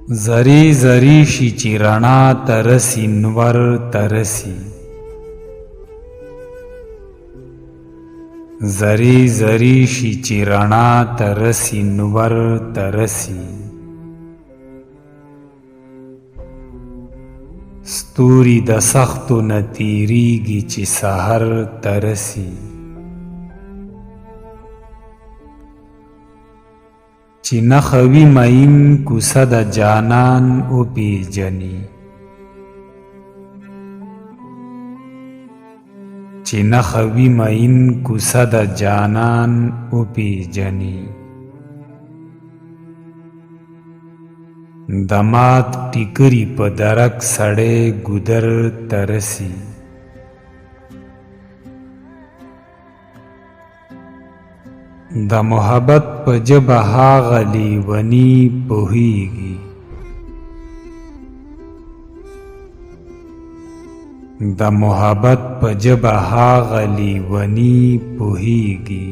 زری زری شي چې رڼا ترسي نور ترسي، زری زری شي چې رڼا ترسي نور ترسي، ستوري د سختو نه تیریږي چې سحر ترسي، چې نخوي مین کوڅه د جانان وپېژني، چې نخوي مین کوڅه د جانان وپېژني، د مات ټیکري په درک سړی ګودر ترسي، د محبت په ژبه هغه لیوني پوهیږي، د محبت په ژبه هغه لیوني پوهیږي،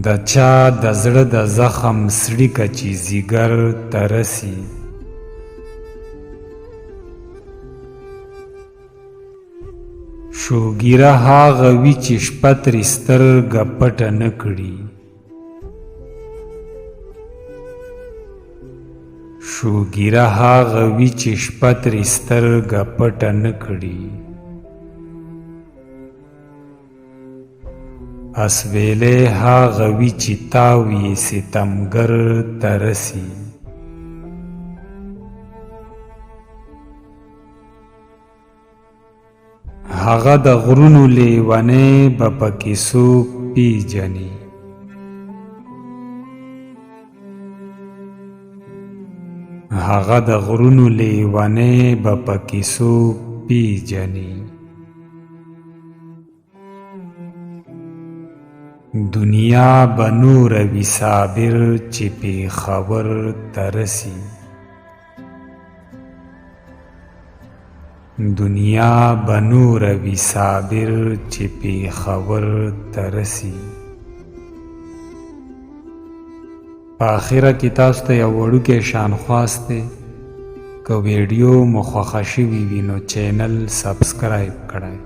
د چا د زړه د زخم څړیکه چې ځیګر ترسي، شوګیره هغه وي چې شپه ترې سترګه پټه نه کړي، شوګیره هغه وي چې شپه ترې سترګه پټه نه کړي، اسویلی هغه وي چې تاو یې ستمګر ترسي، هغه د غرونو لیونی به پکې څوک پیژني، هغه د غرونو لیونی به پکې څوک پیژني، دنیا به نوره وي صابر چې پېښور ترسي، دنیا به نوره وي صابر چې پېښور ترسي. په آخره کې تاسو ته یو وړوکی شانخواست دی، که ویډیو مو خوښه شوي وي نو چینل سبسکرایب کړئ.